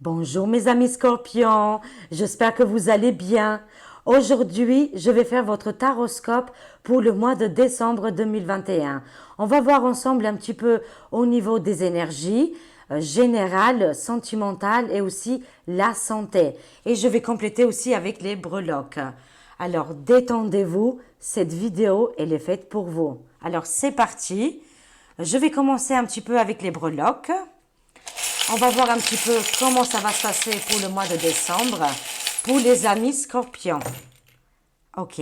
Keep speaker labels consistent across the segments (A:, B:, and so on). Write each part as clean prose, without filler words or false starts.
A: Bonjour mes amis scorpions, j'espère que vous allez bien. Aujourd'hui, je vais faire votre taroscope pour le mois de décembre 2021. On va voir ensemble un petit peu au niveau des énergies générales, sentimentales et aussi la santé. Et je vais compléter aussi avec les breloques. Alors détendez-vous, cette vidéo elle est faite pour vous. Alors c'est parti. Je vais commencer un petit peu avec les breloques. On va voir un petit peu comment ça va se passer pour le mois de décembre pour les amis scorpions. Ok.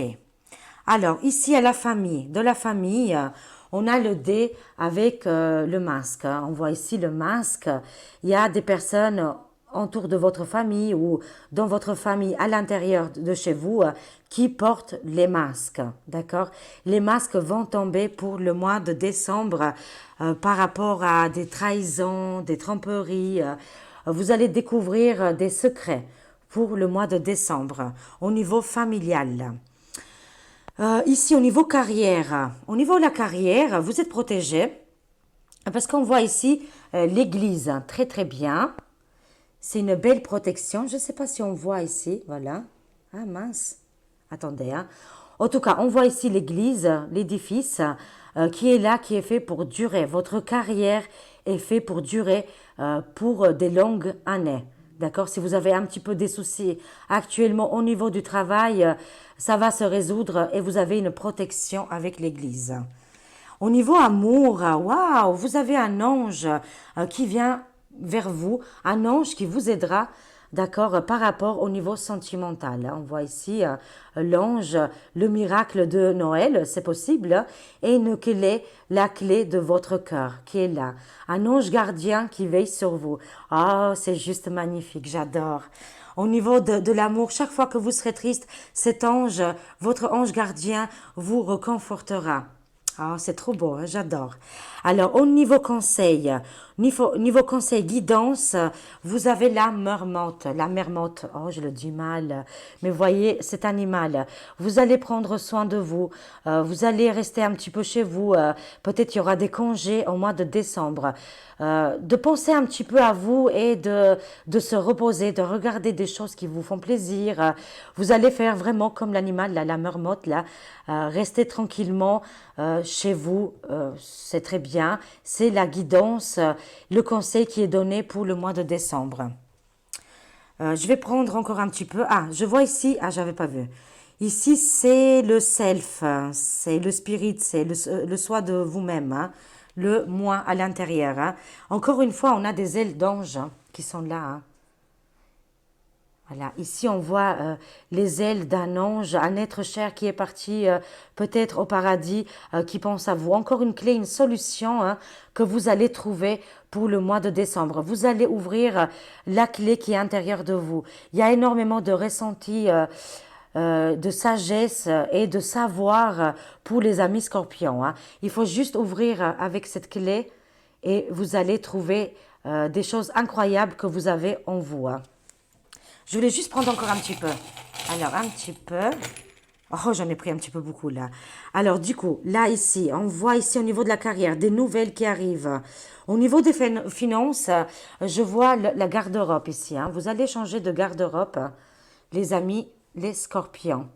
A: Alors, ici à la famille, de la famille, on a le dé avec le masque. On voit ici le masque. Il y a des personnes autour de votre famille ou dans votre famille à l'intérieur de chez vous qui portent les masques. D'accord? Les masques vont tomber pour le mois de décembre par rapport à des trahisons, des tromperies. Vous allez découvrir des secrets pour le mois de décembre au niveau familial. Ici, au niveau de la carrière, vous êtes protégé parce qu'on voit ici l'église très très bien. C'est une belle protection. Je ne sais pas si on voit ici, voilà. Ah mince, attendez. Hein. En tout cas, on voit ici l'église, l'édifice qui est là, qui est fait pour durer. Votre carrière est fait pour durer pour des longues années. D'accord? Si vous avez un petit peu des soucis actuellement au niveau du travail, ça va se résoudre et vous avez une protection avec l'Église. Au niveau amour, waouh, vous avez un ange qui vient vers vous, un ange qui vous aidera, d'accord, par rapport au niveau sentimental. On voit ici l'ange, le miracle de Noël, c'est possible, et une clé, la clé de votre cœur qui est là. Un ange gardien qui veille sur vous. Oh, c'est juste magnifique, j'adore. Au niveau de l'amour, chaque fois que vous serez triste, cet ange, votre ange gardien, vous reconfortera. Ah, c'est trop beau, hein, j'adore. Alors, au niveau conseil guidance, vous avez la marmotte. La marmotte, oh, je le dis mal, mais voyez, cet animal, vous allez prendre soin de vous, vous allez rester un petit peu chez vous, peut-être il y aura des congés au mois de décembre. De penser un petit peu à vous et de se reposer, de regarder des choses qui vous font plaisir. Vous allez faire vraiment comme l'animal, la marmotte, là, rester tranquillement chez vous, c'est très bien. C'est la guidance, le conseil qui est donné pour le mois de décembre. Je vais prendre encore un petit peu. Ah, je vois ici. Ah, j'avais pas vu. Ici, c'est le self, c'est le spirit, c'est le soi de vous-même, hein, le moi à l'intérieur. Hein. Encore une fois, on a des ailes d'ange hein, qui sont là. Hein. Voilà, ici on voit les ailes d'un ange, un être cher qui est parti peut-être au paradis, qui pense à vous. Encore une clé, une solution hein, que vous allez trouver pour le mois de décembre. Vous allez ouvrir la clé qui est à l'intérieur de vous. Il y a énormément de ressentis, de sagesse et de savoir pour les amis scorpions. Hein. Il faut juste ouvrir avec cette clé et vous allez trouver des choses incroyables que vous avez en vous. Hein. Je voulais juste prendre encore un petit peu. Alors, un petit peu. Oh, j'en ai pris un petit peu beaucoup là. Alors, du coup, là, ici, on voit ici au niveau de la carrière des nouvelles qui arrivent. Au niveau des finances, je vois la garde-robe ici. Hein. Vous allez changer de garde-robe, les amis, les scorpions.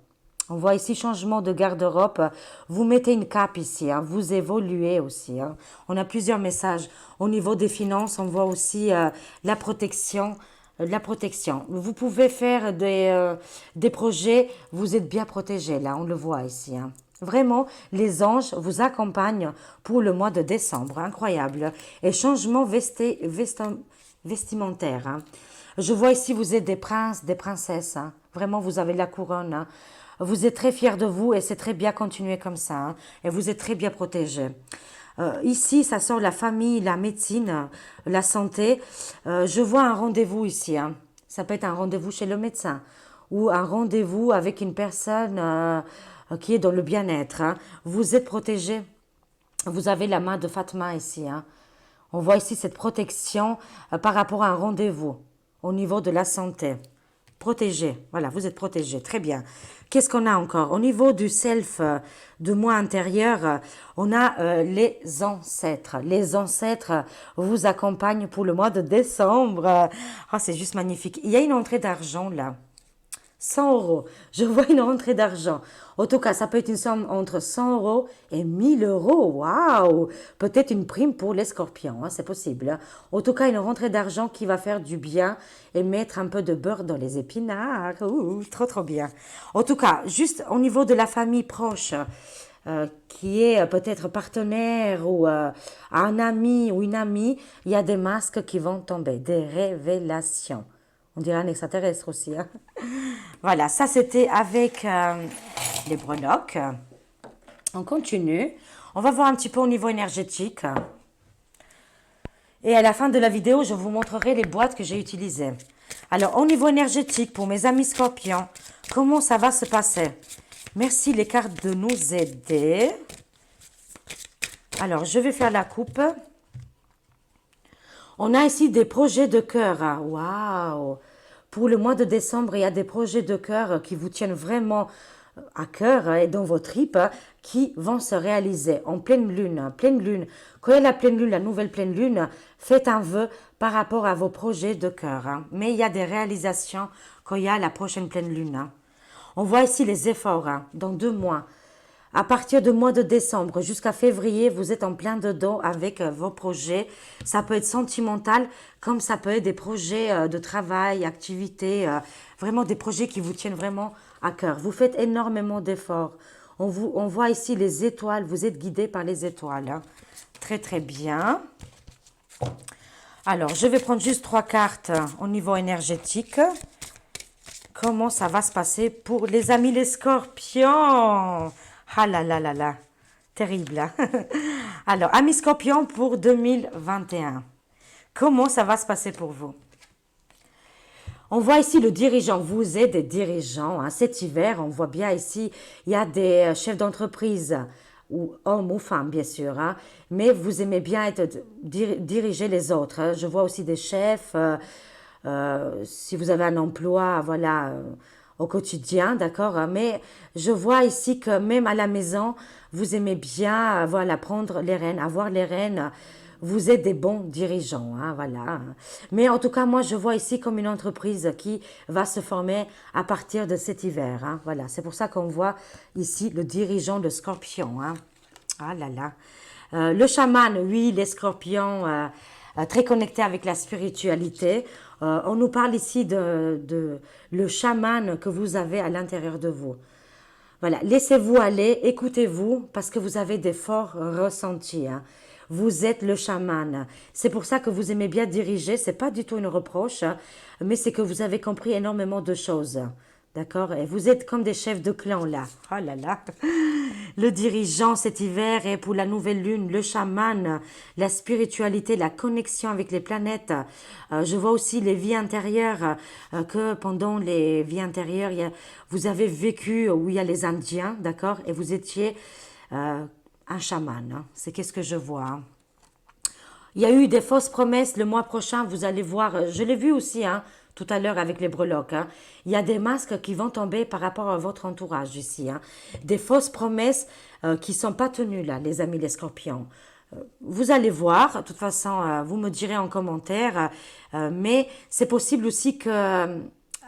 A: On voit ici changement de garde-robe. Vous mettez une cape ici, hein. Vous évoluez aussi. Hein. On a plusieurs messages. Au niveau des finances, on voit aussi la protection. La protection. Vous pouvez faire des projets, vous êtes bien protégé, là, on le voit ici. Hein. Vraiment, les anges vous accompagnent pour le mois de décembre. Incroyable. Et changement vestimentaire. Hein. Je vois ici, vous êtes des princes, des princesses. Hein. Vraiment, vous avez la couronne. Hein. Vous êtes très fiers de vous et c'est très bien continuer comme ça. Hein. Et vous êtes très bien protégés. Ici, ça sort la famille, la médecine, la santé. Je vois un rendez-vous ici. Hein. Ça peut être un rendez-vous chez le médecin ou un rendez-vous avec une personne qui est dans le bien-être. Hein. Vous êtes protégé. Vous avez la main de Fatma ici. Hein. On voit ici cette protection par rapport à un rendez-vous au niveau de la santé. Protégé, voilà, vous êtes protégé, très bien. Qu'est-ce qu'on a encore? Au niveau du self, de moi intérieur, on a les ancêtres. Les ancêtres vous accompagnent pour le mois de décembre. Ah, c'est juste magnifique. Il y a une entrée d'argent là. 100 euros. Je vois une rentrée d'argent. En tout cas, ça peut être une somme entre 100 euros et 1000 euros. Waouh! Peut-être une prime pour les scorpions, hein, c'est possible, hein. En tout cas, une rentrée d'argent qui va faire du bien et mettre un peu de beurre dans les épinards. Ouh, trop, trop bien. En tout cas, juste au niveau de la famille proche, qui est peut-être partenaire ou un ami ou une amie, il y a des masques qui vont tomber, des révélations. On dirait un extraterrestre aussi, hein. Voilà, ça c'était avec les breloques. On continue. On va voir un petit peu au niveau énergétique. Et à la fin de la vidéo, je vous montrerai les boîtes que j'ai utilisées. Alors, au niveau énergétique, pour mes amis scorpions, comment ça va se passer? Merci les cartes de nous aider. Alors, je vais faire la coupe. On a ici des projets de cœur. Waouh! Pour le mois de décembre, il y a des projets de cœur qui vous tiennent vraiment à cœur et dans vos tripes qui vont se réaliser en pleine lune. Pleine lune. Quand il y a la pleine lune, la nouvelle pleine lune, faites un vœu par rapport à vos projets de cœur. Mais il y a des réalisations quand il y a la prochaine pleine lune. On voit ici les efforts dans 2 mois. À partir du mois de décembre jusqu'à février, vous êtes en plein dedans avec vos projets. Ça peut être sentimental, comme ça peut être des projets de travail, activités, vraiment des projets qui vous tiennent vraiment à cœur. Vous faites énormément d'efforts. On voit ici les étoiles, vous êtes guidé par les étoiles, hein. Très très bien. Alors, je vais prendre juste 3 cartes au niveau énergétique. Comment ça va se passer pour les amis les scorpions? Ah là là là là, terrible, hein. Alors, amis scorpions pour 2021. Comment ça va se passer pour vous? On voit ici le dirigeant. Vous êtes des dirigeants, hein. Cet hiver, on voit bien ici, il y a des chefs d'entreprise, ou hommes ou femmes, bien sûr, hein. Mais vous aimez bien diriger les autres, hein. Je vois aussi des chefs, si vous avez un emploi, voilà, au quotidien, d'accord, hein. Mais je vois ici que même à la maison, vous aimez bien, voilà, prendre les rênes, avoir les rênes. Vous êtes des bons dirigeants, hein, voilà. Mais en tout cas, moi, je vois ici comme une entreprise qui va se former à partir de cet hiver, hein, voilà. C'est pour ça qu'on voit ici le dirigeant de Scorpion, hein. Ah là là. Le chaman, oui, les scorpions, très connectés avec la spiritualité. On nous parle ici de le chaman que vous avez à l'intérieur de vous. Voilà, laissez-vous aller, écoutez-vous, parce que vous avez des forts ressentis, hein. Vous êtes le chaman. C'est pour ça que vous aimez bien diriger. C'est pas du tout une reproche, hein, mais c'est que vous avez compris énormément de choses. D'accord? Et vous êtes comme des chefs de clan, là. Oh là là. Le dirigeant cet hiver et pour la nouvelle lune, le chaman, la spiritualité, la connexion avec les planètes. Je vois aussi les vies intérieures, que pendant les vies intérieures, vous avez vécu où il y a les Indiens, d'accord? Et vous étiez un chaman, hein. C'est qu'est-ce que je vois, hein. Il y a eu des fausses promesses. Le mois prochain, vous allez voir, je l'ai vu aussi, hein, tout à l'heure avec les breloques, hein. Il y a des masques qui vont tomber par rapport à votre entourage ici, hein. Des fausses promesses qui ne sont pas tenues, là, les amis les scorpions. Vous allez voir, de toute façon, vous me direz en commentaire, mais c'est possible aussi que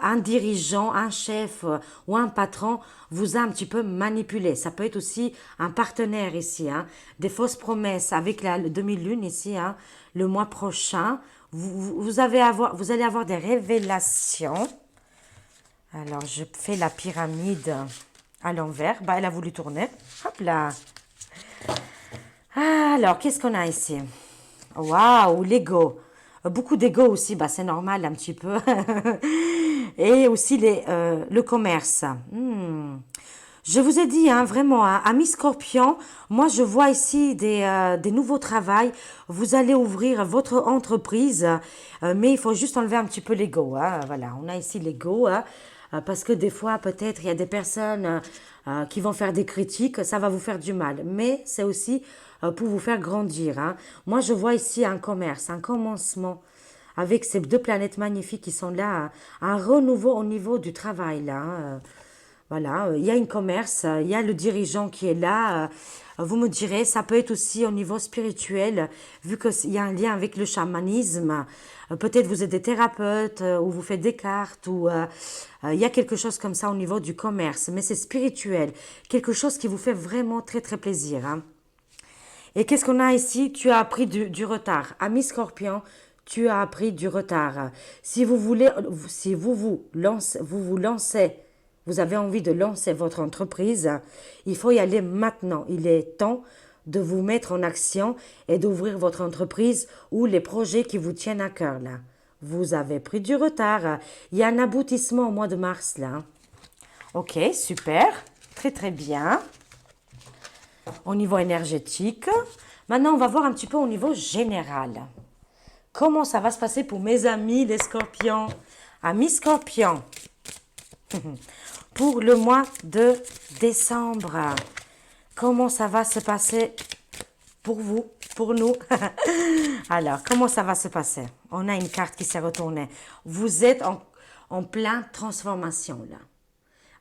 A: un dirigeant, un chef ou un patron vous a un petit peu manipulé. Ça peut être aussi un partenaire ici, hein. Des fausses promesses avec la demi-lune ici, hein, le mois prochain. Vous allez avoir des révélations. Alors, je fais la pyramide à l'envers. Bah, elle a voulu tourner. Hop là. Alors, qu'est-ce qu'on a ici? Waouh, l'ego. Beaucoup d'ego aussi, bah, c'est normal un petit peu. Et aussi le commerce. Je vous ai dit, hein, vraiment, hein, amis scorpions, moi je vois ici des nouveaux travails. Vous allez ouvrir votre entreprise, mais il faut juste enlever un petit peu l'ego, hein. Voilà, on a ici l'ego, hein, parce que des fois, peut-être, il y a des personnes qui vont faire des critiques, ça va vous faire du mal. Mais c'est aussi pour vous faire grandir, hein. Moi, je vois ici un commerce, un commencement. avec ces deux planètes magnifiques qui sont là, un renouveau au niveau du travail là, hein. Voilà, il y a une commerce, il y a le dirigeant qui est là. Vous me direz, ça peut être aussi au niveau spirituel, vu qu'il y a un lien avec le chamanisme. Peut-être vous êtes des thérapeutes ou vous faites des cartes ou il y a quelque chose comme ça au niveau du commerce, mais c'est spirituel, quelque chose qui vous fait vraiment très très plaisir, hein. Et qu'est-ce qu'on a ici? Tu as appris du retard. Ami Scorpion, tu as appris du retard. Si vous voulez, si vous lancez, vous avez envie de lancer votre entreprise, il faut y aller maintenant. Il est temps de vous mettre en action et d'ouvrir votre entreprise ou les projets qui vous tiennent à cœur là. Vous avez pris du retard. Il y a un aboutissement au mois de mars là. Ok, super. Très très bien au niveau énergétique. Maintenant, on va voir un petit peu au niveau général. Comment ça va se passer pour mes amis les scorpions? Amis scorpions, pour le mois de décembre, comment ça va se passer pour vous, pour nous? Alors, comment ça va se passer? On a une carte qui s'est retournée. Vous êtes en pleine transformation là.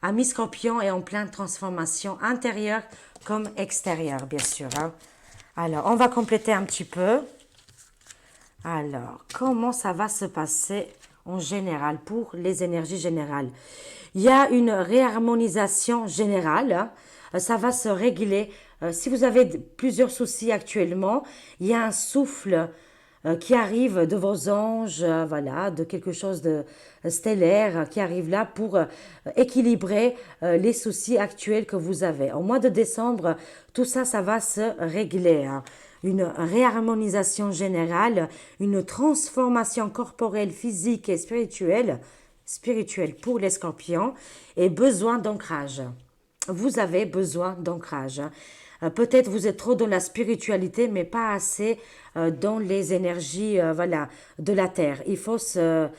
A: Ami Scorpion est en pleine transformation intérieure comme extérieure, bien sûr, hein. Alors, on va compléter un petit peu. Alors, comment ça va se passer en général pour les énergies générales? Il y a une réharmonisation générale, hein. Ça va se régler. Si vous avez plusieurs soucis actuellement, il y a un souffle qui arrive de vos anges, voilà, de quelque chose de stellaire qui arrive là pour équilibrer les soucis actuels que vous avez. Au mois de décembre, tout ça, ça va se régler, hein. Une réharmonisation générale, une transformation corporelle, physique et spirituelle pour les scorpions et besoin d'ancrage. Vous avez besoin d'ancrage, hein. Peut-être vous êtes trop dans la spiritualité, mais pas assez dans les énergies voilà, de la terre. Il faut se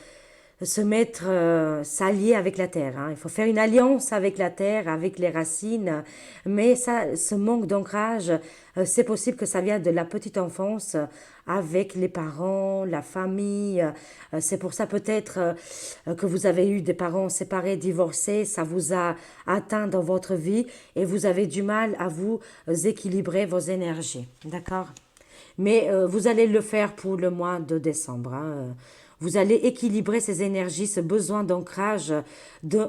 A: mettre, s'allier avec la terre, hein. Il faut faire une alliance avec la terre, avec les racines. Mais ça, ce manque d'ancrage, c'est possible que ça vienne de la petite enfance avec les parents, la famille. C'est pour ça peut-être que vous avez eu des parents séparés, divorcés. Ça vous a atteint dans votre vie et vous avez du mal à vous équilibrer vos énergies. D'accord? Mais vous allez le faire pour le mois de décembre, hein. Vous allez équilibrer ces énergies, ce besoin d'ancrage, les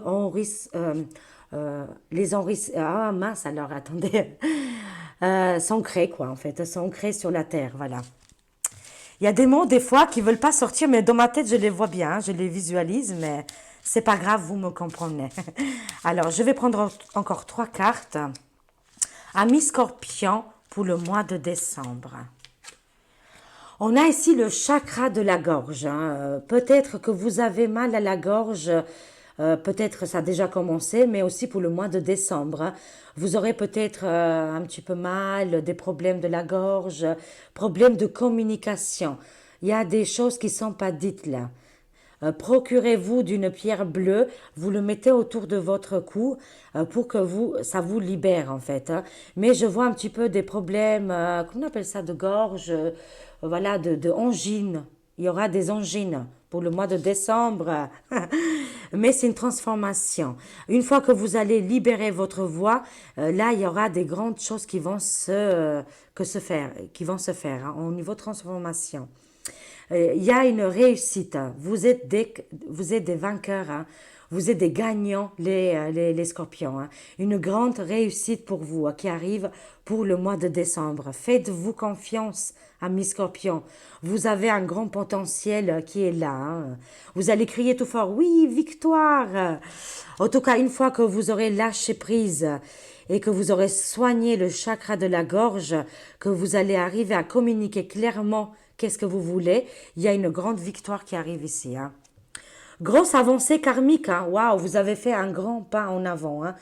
A: ah mince alors, attendez, s'ancrer quoi en fait, s'ancrer sur la terre, voilà. Il y a des mots des fois qui veulent pas sortir, mais dans ma tête je les vois bien, hein, je les visualise, mais c'est pas grave, vous me comprenez. Alors je vais prendre encore 3 cartes. Amis Scorpion pour le mois de décembre. On a ici le chakra de la gorge, hein. Peut-être que vous avez mal à la gorge, peut-être ça a déjà commencé, mais aussi pour le mois de décembre, hein. Vous aurez peut-être un petit peu mal, des problèmes de la gorge, problèmes de communication. Il y a des choses qui ne sont pas dites là. Procurez-vous d'une pierre bleue, vous le mettez autour de votre cou pour que ça vous libère en fait, hein. Mais je vois un petit peu des problèmes, comment on appelle ça, de gorge, voilà, de angines. Il y aura des angines pour le mois de décembre. Mais c'est une transformation. Une fois que vous allez libérer votre voix, là, il y aura des grandes choses qui vont se faire, hein, au niveau transformation. Il y a une réussite, hein. Vous êtes des vainqueurs, hein. Vous êtes des gagnants, les scorpions, hein. Une grande réussite pour vous, hein, qui arrive pour le mois de décembre. Faites-vous confiance, amis scorpions. Vous avez un grand potentiel qui est là, hein. Vous allez crier tout fort, oui, victoire. En tout cas, une fois que vous aurez lâché prise et que vous aurez soigné le chakra de la gorge, que vous allez arriver à communiquer clairement qu'est-ce que vous voulez, il y a une grande victoire qui arrive ici, hein. Grosse avancée karmique, hein. Waouh, vous avez fait un grand pas en avant, hein.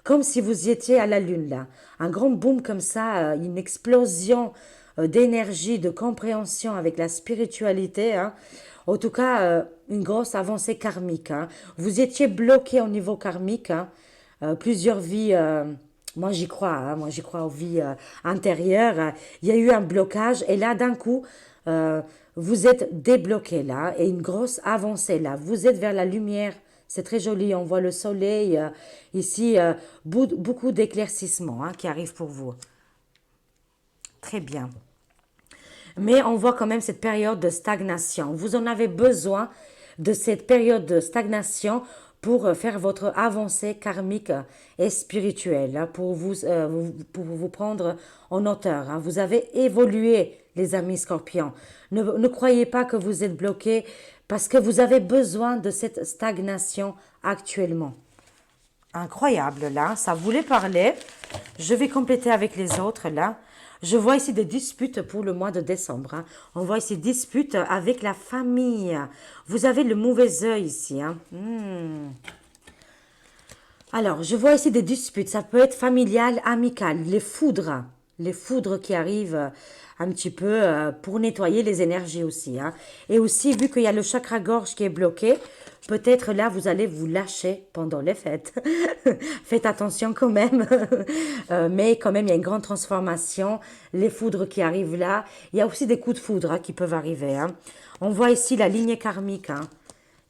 A: Comme si vous y étiez à la lune, là. Un grand boom comme ça, une explosion d'énergie, de compréhension avec la spiritualité, hein. En tout cas, une grosse avancée karmique, hein. Vous étiez bloqué au niveau karmique, hein. Plusieurs vies, moi j'y crois, hein. Moi j'y crois aux vies intérieures. Il y a eu un blocage et là d'un coup, vous êtes débloqué là et une grosse avancée là. Vous êtes vers la lumière. C'est très joli. On voit le soleil ici. Beaucoup d'éclaircissements qui arrivent pour vous. Très bien. Mais on voit quand même cette période de stagnation. Vous en avez besoin de cette période de stagnation pour faire votre avancée karmique et spirituelle, pour vous prendre en hauteur. Vous avez évolué, les amis scorpions. Ne croyez pas que vous êtes bloqué parce que vous avez besoin de cette stagnation actuellement. Incroyable, là. Ça voulait parler. Je vais compléter avec les autres, là. Je vois ici des disputes pour le mois de décembre. On voit ici disputes avec la famille. Vous avez le mauvais œil ici. Alors, je vois ici des disputes. Ça peut être familial, amical. Les foudres qui arrivent un petit peu pour nettoyer les énergies aussi. Et aussi, vu qu'il y a le chakra gorge qui est bloqué, peut-être là, vous allez vous lâcher pendant les fêtes. Faites attention quand même. Mais quand même, il y a une grande transformation. Les foudres qui arrivent là. Il y a aussi des coups de foudre qui peuvent arriver. On voit ici la lignée karmique.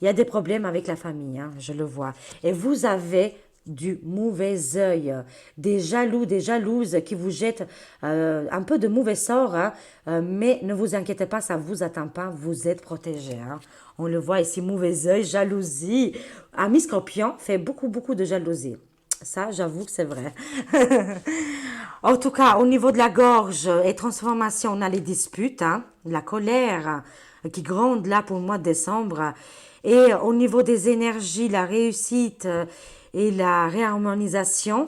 A: Il y a des problèmes avec la famille, je le vois. Et vous avez du mauvais œil, des jaloux, des jalouses qui vous jettent un peu de mauvais sort, mais ne vous inquiétez pas, ça ne vous atteint pas, vous êtes protégé. On le voit ici, mauvais œil, jalousie. Ami Scorpion fait beaucoup de jalousie. Ça, j'avoue que c'est vrai. En tout cas, au niveau de la gorge et transformation, on a les disputes, la colère qui gronde là pour le mois de décembre. Et au niveau des énergies, la réussite et la réharmonisation,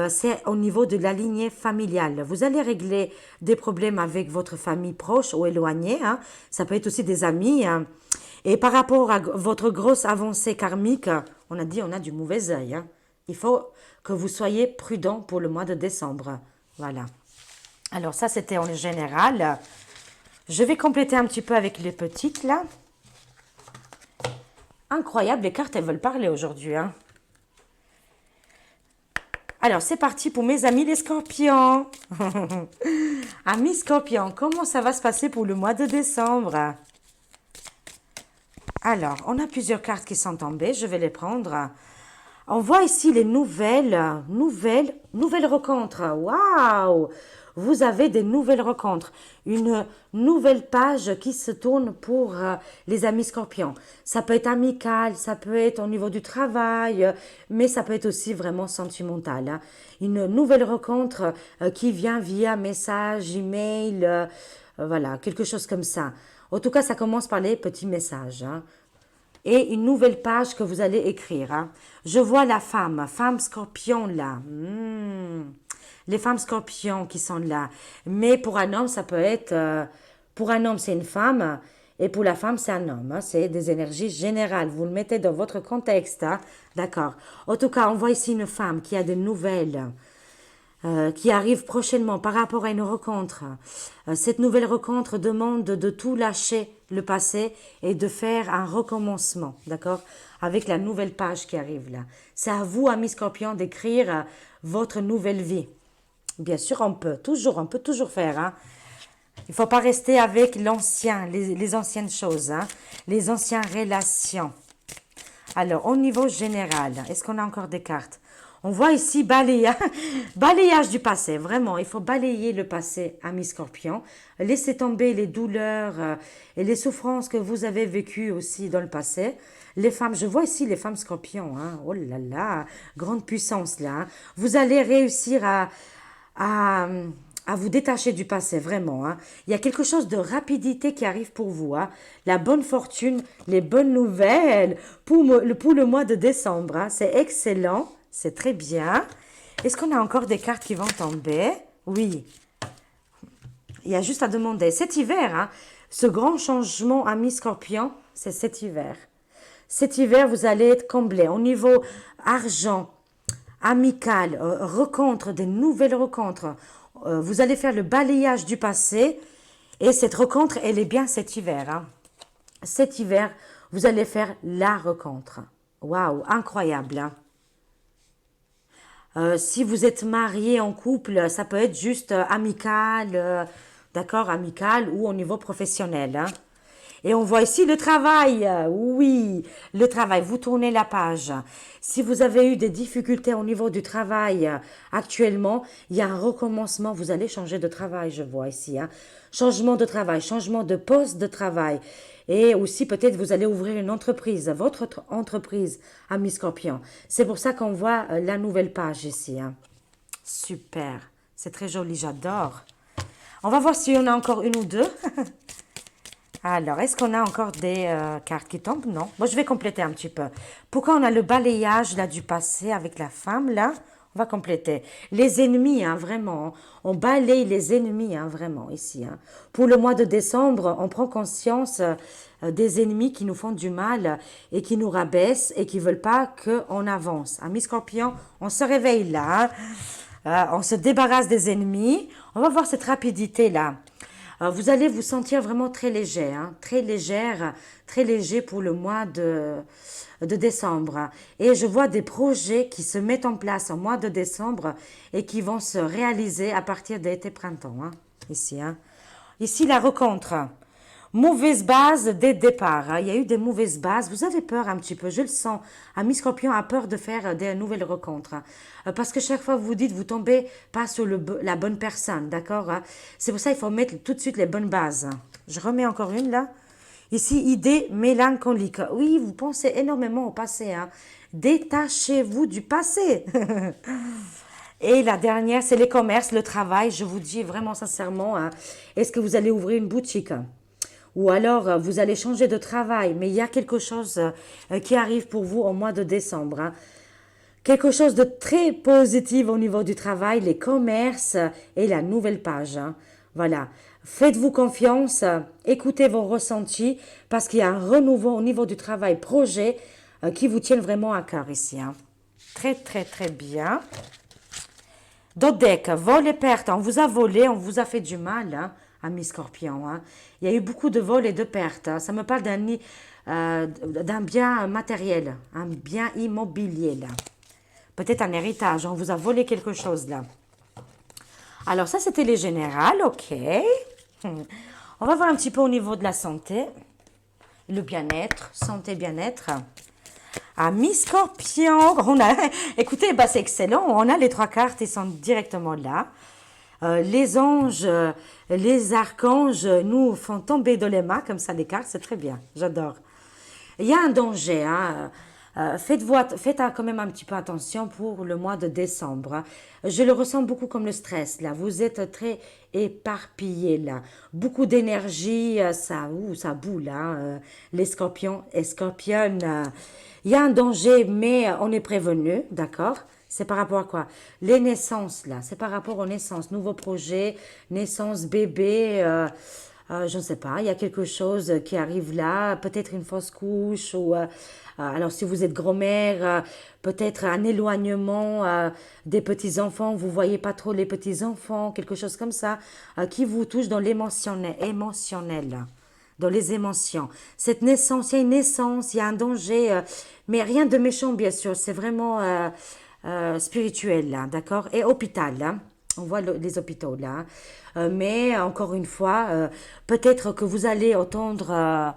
A: c'est au niveau de la lignée familiale. Vous allez régler des problèmes avec votre famille proche ou éloignée. Ça peut être aussi des amis. Et par rapport à votre grosse avancée karmique, on a dit on a du mauvais œil. Il faut que vous soyez prudent pour le mois de décembre. Voilà. Alors ça, c'était en général. Je vais compléter un petit peu avec les petites là. Incroyable, les cartes, elles veulent parler aujourd'hui. Alors, c'est parti pour mes amis les scorpions. Amis scorpions, comment ça va se passer pour le mois de décembre? Alors, on a plusieurs cartes qui sont tombées. Je vais les prendre. On voit ici les nouvelles rencontres. Waouh! Vous avez des nouvelles rencontres. Une nouvelle page qui se tourne pour les amis scorpions. Ça peut être amical, ça peut être au niveau du travail, mais ça peut être aussi vraiment sentimental. Une nouvelle rencontre qui vient via message, email, voilà, quelque chose comme ça. En tout cas, ça commence par les petits messages. Et une nouvelle page que vous allez écrire. Je vois la femme scorpion là. Les femmes scorpions qui sont là. Mais pour un homme, ça peut être... pour un homme, c'est une femme. Et pour la femme, c'est un homme. C'est des énergies générales. Vous le mettez dans votre contexte. D'accord. En tout cas, on voit ici une femme qui a des nouvelles qui arrive prochainement par rapport à une rencontre. Cette nouvelle rencontre demande de tout lâcher le passé et de faire un recommencement, d'accord? Avec la nouvelle page qui arrive là. C'est à vous, amis scorpions, d'écrire votre nouvelle vie. Bien sûr, on peut toujours faire. Il ne faut pas rester avec l'ancien, les anciennes choses, les anciennes relations. Alors, au niveau général, est-ce qu'on a encore des cartes? On voit ici balayage du passé. Vraiment, il faut balayer le passé, amis scorpions. Laissez tomber les douleurs et les souffrances que vous avez vécues aussi dans le passé. Les femmes, je vois ici les femmes scorpions. Oh là là, grande puissance là. Vous allez réussir à vous détacher du passé, vraiment. Il y a quelque chose de rapidité qui arrive pour vous. La bonne fortune, les bonnes nouvelles pour le mois de décembre. C'est excellent, c'est très bien. Est-ce qu'on a encore des cartes qui vont tomber? Oui. Il y a juste à demander. Cet hiver, ce grand changement, ami scorpion, c'est cet hiver. Cet hiver, vous allez être comblé au niveau argent, amical, rencontre, des nouvelles rencontres. Vous allez faire le balayage du passé et cette rencontre, elle est bien cet hiver. Cet hiver, vous allez faire la rencontre. Waouh, incroyable. Si vous êtes marié en couple, ça peut être juste amical, d'accord, amical ou au niveau professionnel. Et on voit ici le travail. Oui, le travail. Vous tournez la page. Si vous avez eu des difficultés au niveau du travail actuellement, il y a un recommencement. Vous allez changer de travail, je vois ici. Hein. Changement de travail, changement de poste de travail. Et aussi, peut-être, vous allez ouvrir une entreprise, votre entreprise, ami Scorpion. C'est pour ça qu'on voit la nouvelle page ici. Hein. Super. C'est très joli, j'adore. On va voir s'il y en a encore une ou deux. Alors, est-ce qu'on a encore des cartes qui tombent? Non. Moi, je vais compléter un petit peu. Pourquoi on a le balayage là du passé avec la femme là? On va compléter. Les ennemis, hein, vraiment. On balaye les ennemis, hein, vraiment, ici. Hein. Pour le mois de décembre, on prend conscience des ennemis qui nous font du mal et qui nous rabaissent et qui ne veulent pas qu'on avance. Amis Scorpion, on se réveille là. Hein. On se débarrasse des ennemis. On va voir cette rapidité là. Vous allez vous sentir vraiment très léger, hein, très légère, très léger pour le mois de décembre. Et je vois des projets qui se mettent en place au mois de décembre et qui vont se réaliser à partir d'été-printemps. Hein, ici, hein. Ici, la rencontre. Mauvaise base dès le départ. Hein. Il y a eu des mauvaises bases. Vous avez peur un petit peu, je le sens. Ami Scorpion a peur de faire des nouvelles rencontres. Hein. Parce que chaque fois vous dites, vous tombez pas sur la bonne personne, d'accord? Hein. C'est pour ça qu'il faut mettre tout de suite les bonnes bases. Hein. Je remets encore une là. Ici, idée mélancolique. Oui, vous pensez énormément au passé. Hein. Détachez-vous du passé. Et la dernière, c'est les commerces, le travail. Je vous dis vraiment sincèrement, hein, est-ce que vous allez ouvrir une boutique? Ou alors, vous allez changer de travail, mais il y a quelque chose qui arrive pour vous au mois de décembre. Hein. Quelque chose de très positif au niveau du travail, les commerces et la nouvelle page. Hein. Voilà. Faites-vous confiance, écoutez vos ressentis, parce qu'il y a un renouveau au niveau du travail projet qui vous tiennent vraiment à cœur ici. Hein. Très, très, très bien. D'autres decks, vol et perte. On vous a volé, on vous a fait du mal. Hein. Ami Scorpion. Hein. Il y a eu beaucoup de vols et de pertes. Hein. Ça me parle d'un bien matériel, un bien immobilier là. Peut-être un héritage. On vous a volé quelque chose là. Alors ça, c'était les générales. Ok. On va voir un petit peu au niveau de la santé. Le bien-être. Santé, bien-être. Ami Scorpion. Écoutez, bah, c'est excellent. On a les trois cartes. Ils sont directement là. Les anges, les archanges nous font tomber de les mains comme ça les cartes, c'est très bien, j'adore. Il y a un danger, hein. Faites quand même un petit peu attention pour le mois de décembre. Hein. Je le ressens beaucoup comme le stress là. Vous êtes très éparpillé là. Beaucoup d'énergie, ça boule. Hein. Les scorpions et scorpionnes. Il y a un danger, mais on est prévenu, d'accord? C'est par rapport à quoi? Les naissances, là. C'est par rapport aux naissances. Nouveaux projets, naissance, bébé. Je ne sais pas. Il y a quelque chose qui arrive là. Peut-être une fausse couche. Ou, alors, si vous êtes grand-mère, peut-être un éloignement des petits-enfants. Vous voyez pas trop les petits-enfants. Quelque chose comme ça. Qui vous touche dans l'émotionnel. Émotionnel. Dans les émotions. Cette naissance, il y a une naissance, il y a un danger. Mais rien de méchant, bien sûr. C'est vraiment... spirituel, là, d'accord? Et hôpital, là. On voit les hôpitaux, là. Mais, encore une fois, peut-être que vous allez entendre...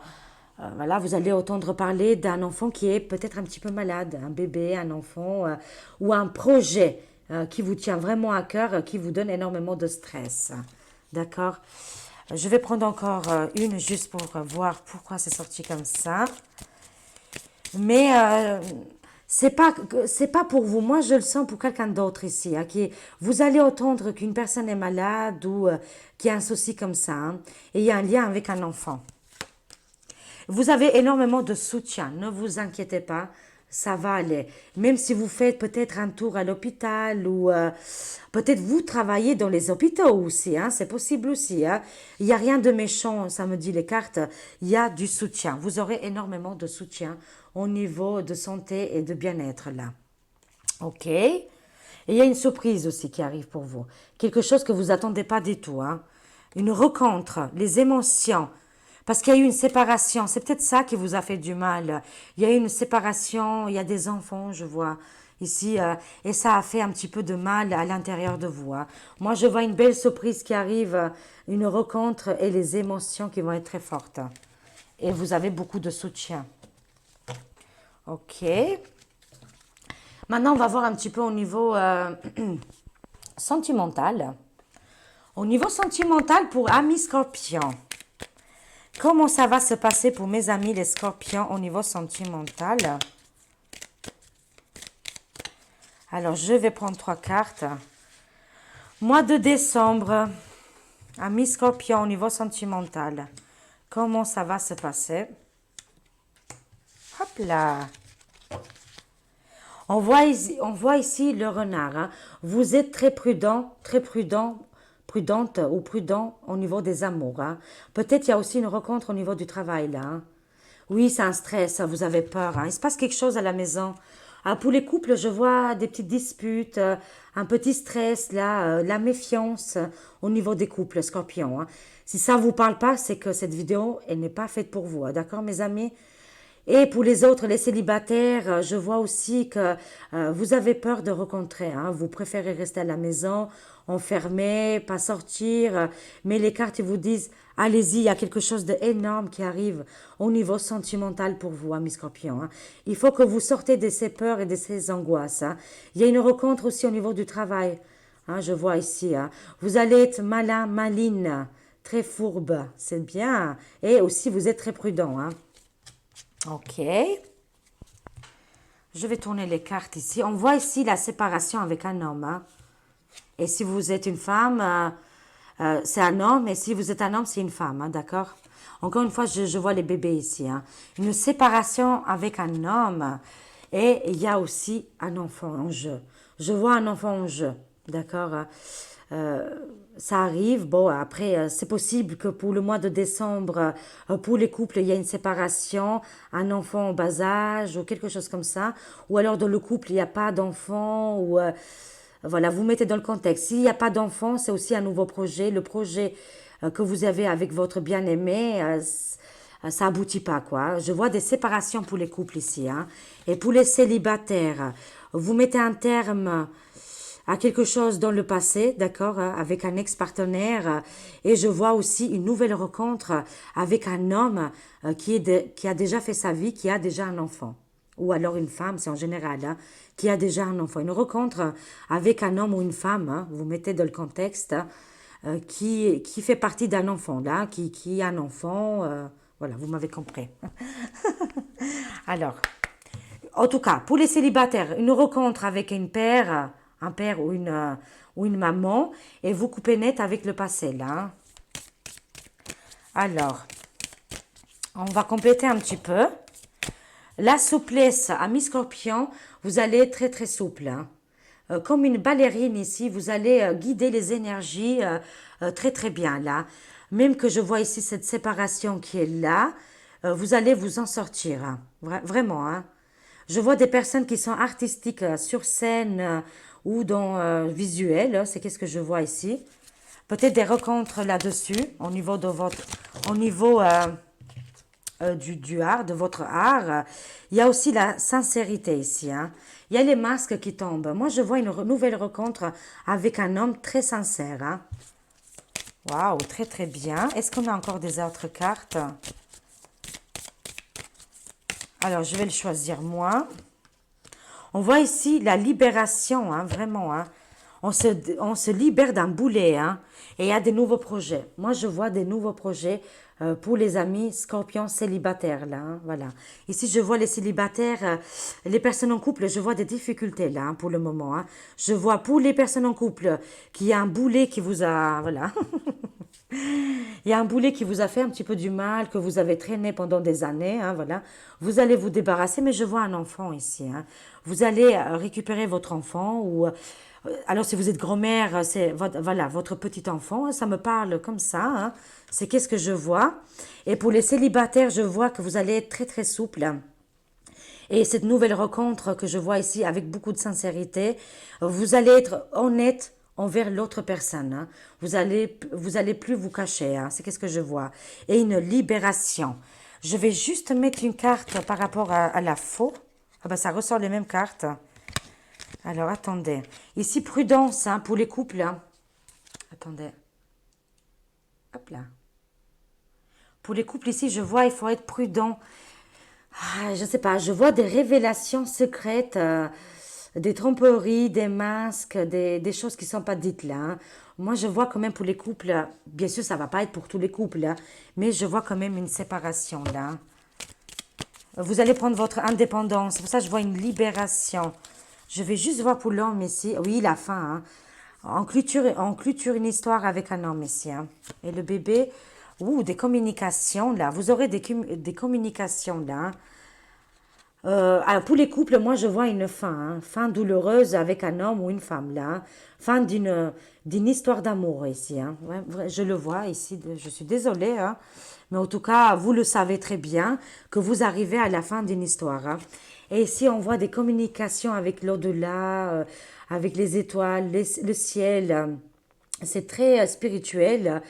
A: voilà, vous allez entendre parler d'un enfant qui est peut-être un petit peu malade, un bébé, un enfant, ou un projet qui vous tient vraiment à cœur, qui vous donne énormément de stress. D'accord? Je vais prendre encore une juste pour voir pourquoi c'est sorti comme ça. Mais c'est pas pour vous. Moi, je le sens pour quelqu'un d'autre ici. Hein, vous allez entendre qu'une personne est malade ou qu'il y a un souci comme ça. Hein, et il y a un lien avec un enfant. Vous avez énormément de soutien. Ne vous inquiétez pas. Ça va aller. Même si vous faites peut-être un tour à l'hôpital ou peut-être vous travaillez dans les hôpitaux aussi. Hein, c'est possible aussi. Hein. Il n'y a rien de méchant, ça me dit les cartes. Il y a du soutien. Vous aurez énormément de soutien au niveau de santé et de bien-être là. Ok. Et il y a une surprise aussi qui arrive pour vous. Quelque chose que vous attendez pas du tout. Hein. Une rencontre, les émotions. Parce qu'il y a eu une séparation. C'est peut-être ça qui vous a fait du mal. Il y a eu une séparation, il y a des enfants, je vois ici. Et ça a fait un petit peu de mal à l'intérieur de vous. Hein. Moi, je vois une belle surprise qui arrive, une rencontre et les émotions qui vont être très fortes. et vous avez beaucoup de soutien. Ok. Maintenant, on va voir un petit peu au niveau sentimental. Au niveau sentimental pour amis scorpions. Comment ça va se passer pour mes amis les scorpions au niveau sentimental? Alors, je vais prendre 3 cartes. Mois de décembre, amis scorpions au niveau sentimental. Comment ça va se passer? Hop là. On voit ici le renard. Hein. Vous êtes très prudente ou prudent au niveau des amours. Hein. Peut-être il y a aussi une rencontre au niveau du travail là. Hein. Oui, c'est un stress, vous avez peur. Hein. Il se passe quelque chose à la maison. Ah, pour les couples, je vois des petites disputes, un petit stress là, la méfiance au niveau des couples scorpions. Hein. Si ça ne vous parle pas, c'est que cette vidéo, elle n'est pas faite pour vous. Hein. D'accord, mes amis? Et pour les autres, les célibataires, je vois aussi que vous avez peur de rencontrer. Hein. Vous préférez rester à la maison, enfermé, pas sortir. Mais les cartes ils vous disent, allez-y, il y a quelque chose d'énorme qui arrive au niveau sentimental pour vous, amis scorpions. Hein. Il faut que vous sortez de ces peurs et de ces angoisses. Hein. Il y a une rencontre aussi au niveau du travail. Hein, je vois ici. Hein. Vous allez être malin, maline, très fourbe. C'est bien. Et aussi, vous êtes très prudent. Hein. Ok. Je vais tourner les cartes ici. On voit ici la séparation avec un homme. Hein. Et si vous êtes une femme, c'est un homme. Et si vous êtes un homme, c'est une femme. Hein, d'accord? Encore une fois, je vois les bébés ici. Hein. Une séparation avec un homme. Et il y a aussi un enfant en jeu. Je vois un enfant en jeu. D'accord? Ça arrive. Bon, après, c'est possible que pour le mois de décembre, pour les couples, il y a une séparation, un enfant en bas âge ou quelque chose comme ça. Ou alors dans le couple, il n'y a pas d'enfant. Ou voilà, vous mettez dans le contexte. S'il n'y a pas d'enfant, c'est aussi un nouveau projet. Le projet que vous avez avec votre bien-aimé, ça aboutit pas, quoi. Je vois des séparations pour les couples ici. Hein. Et pour les célibataires, vous mettez un terme à quelque chose dans le passé, d'accord, avec un ex-partenaire. Et je vois aussi une nouvelle rencontre avec un homme qui a déjà fait sa vie, qui a déjà un enfant. Ou alors une femme, c'est en général, hein, qui a déjà un enfant. Une rencontre avec un homme ou une femme, hein, vous mettez dans le contexte, qui fait partie d'un enfant, là, qui a un enfant. Voilà, vous m'avez compris. Alors, en tout cas, pour les célibataires, une rencontre avec un père ou une maman, et vous coupez net avec le passé, là. Hein. Alors, on va compléter un petit peu. La souplesse, amis scorpions, vous allez être très très souple. Hein. Comme une ballerine ici, vous allez guider les énergies très très bien là. Même que je vois ici cette séparation qui est là, vous allez vous en sortir. Hein. Vraiment. Hein. Je vois des personnes qui sont artistiques sur scène ou dans visuel. Hein. C'est qu'est-ce que je vois ici. Peut-être des rencontres là-dessus au niveau de votre, au niveau du art, de votre art. Il y a aussi la sincérité ici. Hein. Il y a les masques qui tombent. Moi, je vois une nouvelle rencontre avec un homme très sincère. Hein. Waouh, très très bien. Est-ce qu'on a encore des autres cartes? Alors, je vais le choisir moi. On voit ici la libération, hein, vraiment. Hein. On se libère d'un boulet. Hein, et il y a des nouveaux projets. Moi, je vois des nouveaux projets pour les amis scorpions célibataires. Là, hein, voilà. Ici, je vois les célibataires, les personnes en couple, je vois des difficultés là hein, pour le moment. Hein. Je vois pour les personnes en couple qu'il y a un boulet qui vous a... Voilà. Il y a un boulet qui vous a fait un petit peu du mal, que vous avez traîné pendant des années, hein, voilà. Vous allez vous débarrasser, mais je vois un enfant ici. Hein. Vous allez récupérer votre enfant ou alors si vous êtes grand-mère, c'est votre, voilà votre petit enfant. Ça me parle comme ça. Hein. C'est qu'est-ce que je vois. Et pour les célibataires, je vois que vous allez être très très souple. Et cette nouvelle rencontre que je vois ici avec beaucoup de sincérité, vous allez être honnête envers l'autre personne. Hein. Vous allez plus vous cacher. Hein. C'est qu'est-ce que je vois. Et une libération. Je vais juste mettre une carte par rapport à la faux. Ah ben ça ressort les mêmes cartes. Alors attendez. Ici prudence hein, pour les couples. Hein. Attendez. Hop là. Pour les couples ici, je vois, il faut être prudent. Je sais pas, je vois des révélations secrètes, des tromperies, des masques, des choses qui sont pas dites là, hein. Moi, je vois quand même pour les couples, bien sûr, ça va pas être pour tous les couples, hein, mais je vois quand même une séparation là, hein. Vous allez prendre votre indépendance. C'est pour ça que je vois une libération. Je vais juste voir pour l'homme ici. Oui, la fin, hein. On clôture une histoire avec un homme ici, hein. Et le bébé, des communications là. Vous aurez des communications là, hein. Alors pour les couples, moi je vois une fin, hein. Fin douloureuse avec un homme ou une femme là, hein. Fin d'une histoire d'amour ici, hein. Je le vois ici, je suis désolée, hein. Mais en tout cas, vous le savez très bien que vous arrivez à la fin d'une histoire, hein. Et ici, on voit des communications avec l'au-delà, avec les étoiles, le ciel. C'est très spirituel.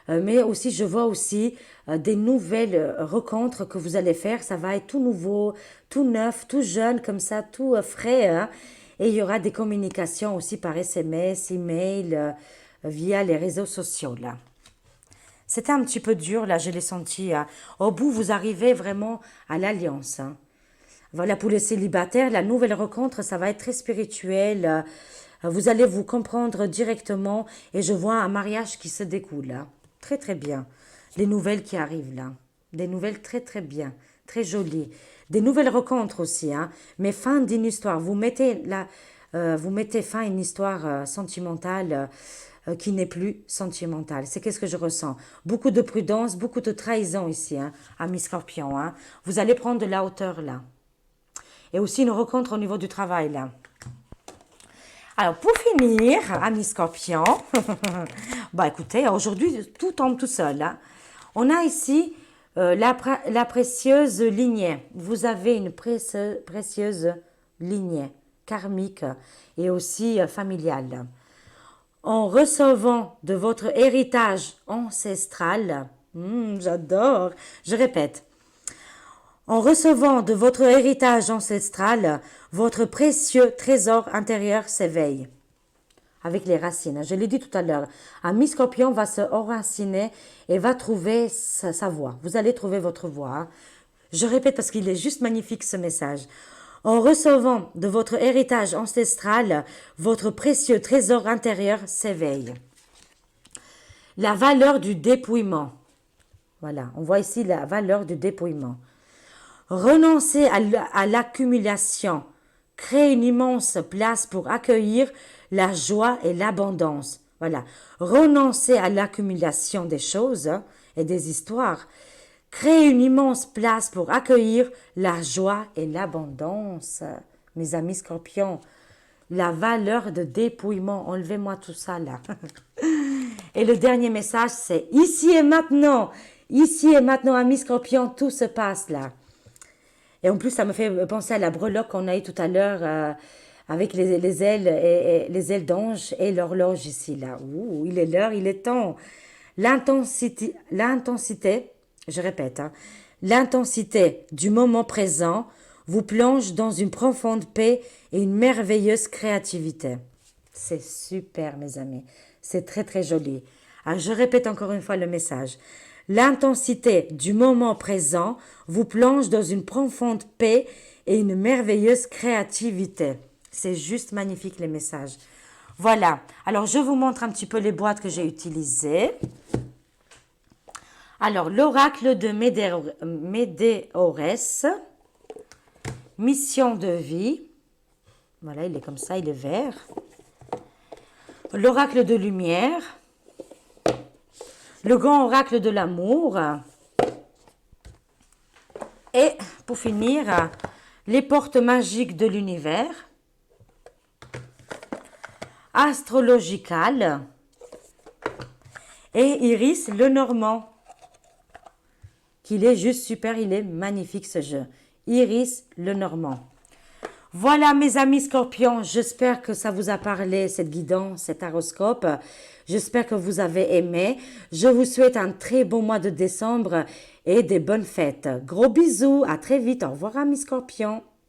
A: Mais aussi, je vois aussi des nouvelles rencontres que vous allez faire. Ça va être tout nouveau, tout neuf, tout jeune, comme ça, tout frais, hein. Et il y aura des communications aussi par SMS, email, via les réseaux sociaux, là. C'était un petit peu dur, là, je l'ai senti, hein. Au bout, vous arrivez vraiment à l'alliance, hein. Voilà, pour les célibataires, la nouvelle rencontre, ça va être très spirituel. Vous allez vous comprendre directement et je vois un mariage qui se découle là. Très très bien. Les nouvelles qui arrivent là. Des nouvelles très très bien. Très jolies. Des nouvelles rencontres aussi, hein. Mais fin d'une histoire. Vous mettez fin à une histoire sentimentale qui n'est plus sentimentale. C'est qu'est-ce que je ressens. Beaucoup de prudence, beaucoup de trahison ici, hein, ami Scorpion, hein. Vous allez prendre de la hauteur là. Et aussi une rencontre au niveau du travail là. Alors pour finir, amis Scorpion, bah écoutez, aujourd'hui tout tombe tout seul, hein. On a ici la précieuse lignée. Vous avez une précieuse lignée karmique et aussi familiale. En recevant de votre héritage ancestral, j'adore, je répète, en recevant de votre héritage ancestral, votre précieux trésor intérieur s'éveille. Avec les racines, je l'ai dit tout à l'heure, un mi-scorpion va se enraciner et va trouver sa voie. Vous allez trouver votre voie, hein. Je répète parce qu'il est juste magnifique ce message. En recevant de votre héritage ancestral, votre précieux trésor intérieur s'éveille. La valeur du dépouillement. Voilà, on voit ici la valeur du dépouillement. Renoncez à l'accumulation. Créez une immense place pour accueillir la joie et l'abondance. Voilà. Renoncez à l'accumulation des choses, hein, et des histoires. Créez une immense place pour accueillir la joie et l'abondance. Mes amis Scorpions, la valeur de dépouillement. Enlevez-moi tout ça là. Et le dernier message, c'est ici et maintenant. Ici et maintenant, amis Scorpions, tout se passe là. Et en plus, ça me fait penser à la breloque qu'on a eue tout à l'heure avec les ailes et les ailes d'ange et l'horloge ici là. Ouh, il est l'heure, il est temps. L'intensité, je répète, hein, l'intensité du moment présent vous plonge dans une profonde paix et une merveilleuse créativité. C'est super, mes amis. C'est très très joli. Alors, je répète encore une fois le message. L'intensité du moment présent vous plonge dans une profonde paix et une merveilleuse créativité. C'est juste magnifique les messages. Voilà. Alors, je vous montre un petit peu les boîtes que j'ai utilisées. Alors, l'oracle de Médéorès. Mission de vie. Voilà, il est comme ça, il est vert. L'oracle de lumière. Le grand oracle de l'amour. Et pour finir, les portes magiques de l'univers. Astrological. Et Iris le Normand. Qu'il est juste super, il est magnifique ce jeu. Iris le Normand. Voilà mes amis Scorpions, j'espère que ça vous a parlé, cette guidance, cet horoscope. J'espère que vous avez aimé. Je vous souhaite un très bon mois de décembre et des bonnes fêtes. Gros bisous, à très vite. Au revoir amis Scorpions.